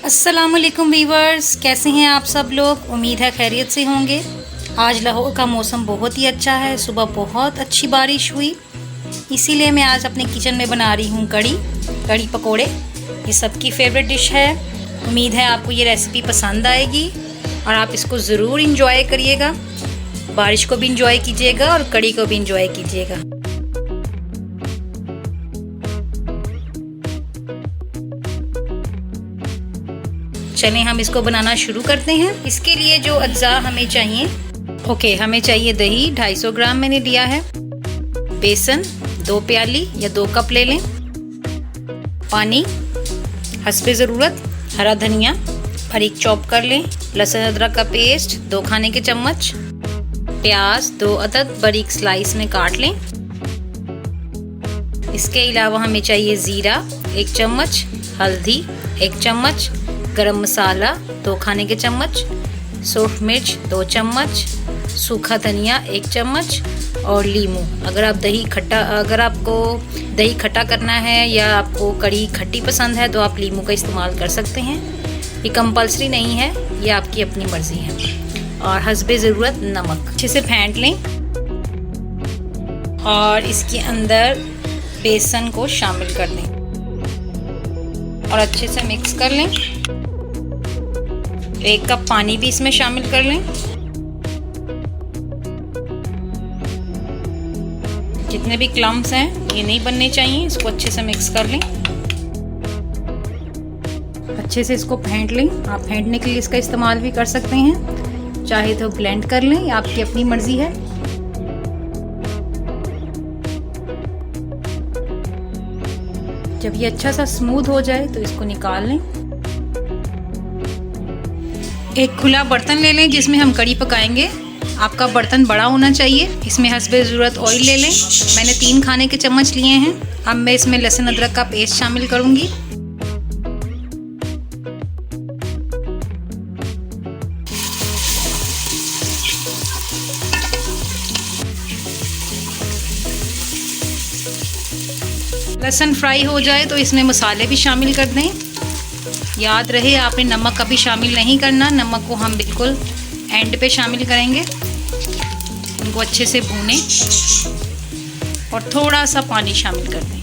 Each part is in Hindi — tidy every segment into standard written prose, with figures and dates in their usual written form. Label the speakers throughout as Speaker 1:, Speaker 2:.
Speaker 1: अस्सलाम वालेकुम वीवर्स, कैसे हैं आप सब लोग। उम्मीद है खैरियत से होंगे। आज लाहौर का मौसम बहुत ही अच्छा है। सुबह बहुत अच्छी बारिश हुई, इसीलिए मैं आज अपने किचन में बना रही हूँ कड़ी पकोड़े। ये सबकी फेवरेट डिश है। उम्मीद है आपको ये रेसिपी पसंद आएगी और आप इसको ज़रूर इंजॉय करिएगा। बारिश को भी इंजॉय कीजिएगा और कड़ी को भी इंजॉय कीजिएगा। चलें हम इसको बनाना शुरू करते हैं। इसके लिए जो अज्जा हमें चाहिए, हमें चाहिए दही 250 ग्राम मैंने लिया है, बेसन 2 प्याली या 2 कप ले लें, पानी हस्बे ज़रूरत, हरा धनिया बारीक चॉप कर लें, लहसुन अदरक का पेस्ट 2 खाने के चम्मच, प्याज 2 अदद बारीक स्लाइस में काट लें। इसके अलावा हमें चाहिए ज़ीरा 1 चम्मच, हल्दी 1 चम्मच, गरम मसाला 2 खाने के चम्मच, सूख मिर्च 2 चम्मच, सूखा धनिया 1 चम्मच और लीमू। अगर आपको दही खट्टा करना है या आपको कड़ी खट्टी पसंद है तो आप लीमू का इस्तेमाल कर सकते हैं। ये कंपल्सरी नहीं है, ये आपकी अपनी मर्ज़ी है। और हस्बे ज़रूरत नमक। अच्छे से फेंट लें और इसके अंदर बेसन को शामिल कर लें और अच्छे से मिक्स कर लें। 1 कप पानी भी इसमें शामिल कर लें। जितने भी क्लम्स हैं ये नहीं बनने चाहिए, इसको अच्छे से मिक्स कर लें। अच्छे से इसको फेंट लें। आप फेंटने के लिए इसका इस्तेमाल भी कर सकते हैं, चाहे तो ब्लेंड कर लें, ये आपकी अपनी मर्जी है। जब ये अच्छा सा स्मूथ हो जाए तो इसको निकाल लें। एक खुला बर्तन ले लें जिसमें हम कड़ी पकाएंगे। आपका बर्तन बड़ा होना चाहिए। इसमें हस्बे ज़रूरत ऑयल ले लें। मैंने 3 खाने के चम्मच लिए हैं। अब मैं इसमें लहसुन अदरक का पेस्ट शामिल करूंगी। लहसुन फ्राई हो जाए तो इसमें मसाले भी शामिल कर दें। याद रहे आपने नमक कभी शामिल नहीं करना, नमक को हम बिल्कुल एंड पे शामिल करेंगे। इनको अच्छे से भूनें और थोड़ा सा पानी शामिल कर दें।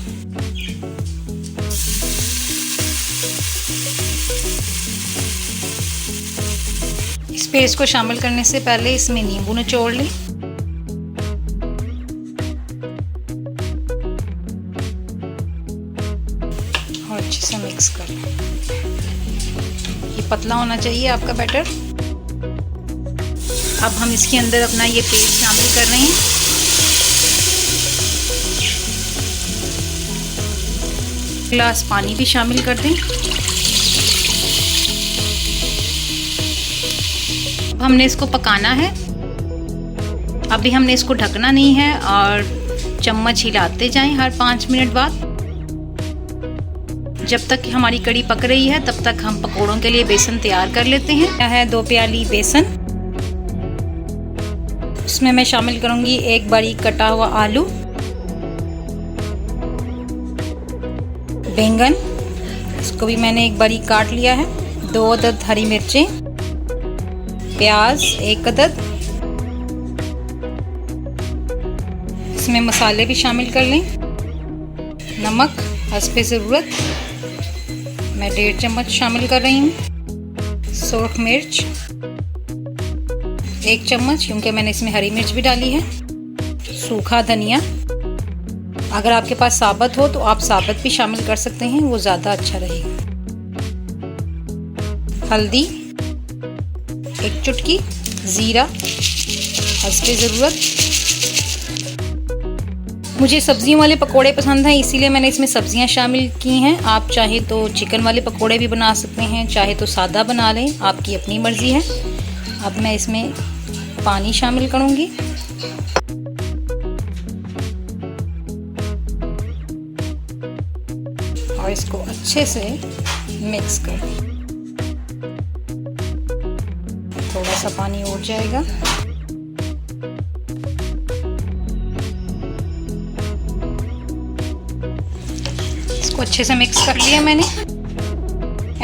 Speaker 1: इस पेस्ट को शामिल करने से पहले इसमें नींबू निचोड़ लें और अच्छे से मिक्स कर लें। ये पतला होना चाहिए आपका बैटर। अब हम इसके अंदर अपना ये पेस्ट शामिल कर रहे हैं। ग्लास पानी भी शामिल कर दें। अब हमने इसको पकाना है। अभी हमने इसको ढकना नहीं है और चम्मच हिलाते जाएं हर 5 मिनट बाद। जब तक हमारी कड़ी पक रही है तब तक हम पकोड़ों के लिए बेसन तैयार कर लेते हैं। यह है 2 प्याली बेसन। उसमें मैं शामिल करूंगी 1 बारीक कटा हुआ आलू, बैंगन, इसको भी मैंने 1 बारीक काट लिया है, 2 अदद हरी मिर्चें, प्याज 1 अदद। इसमें मसाले भी शामिल कर लें। नमक हस्बे ज़रूरत मैं 1.5 चम्मच शामिल कर रही हूँ। सूख मिर्च 1 चम्मच, क्योंकि मैंने इसमें हरी मिर्च भी डाली है। सूखा धनिया, अगर आपके पास साबुत हो तो आप साबुत भी शामिल कर सकते हैं, वो ज़्यादा अच्छा रहेगा। हल्दी 1 चुटकी, ज़ीरा हस्बे ज़रूरत। मुझे सब्जियों वाले पकोड़े पसंद हैं, इसीलिए मैंने इसमें सब्जियां शामिल की हैं। आप चाहे तो चिकन वाले पकोड़े भी बना सकते हैं, चाहे तो सादा बना लें, आपकी अपनी मर्ज़ी है। अब मैं इसमें पानी शामिल करूंगी। और इसको अच्छे से मिक्स कर दें। थोड़ा सा पानी उड़ जाएगा। इसको अच्छे से मिक्स कर लिया मैंने।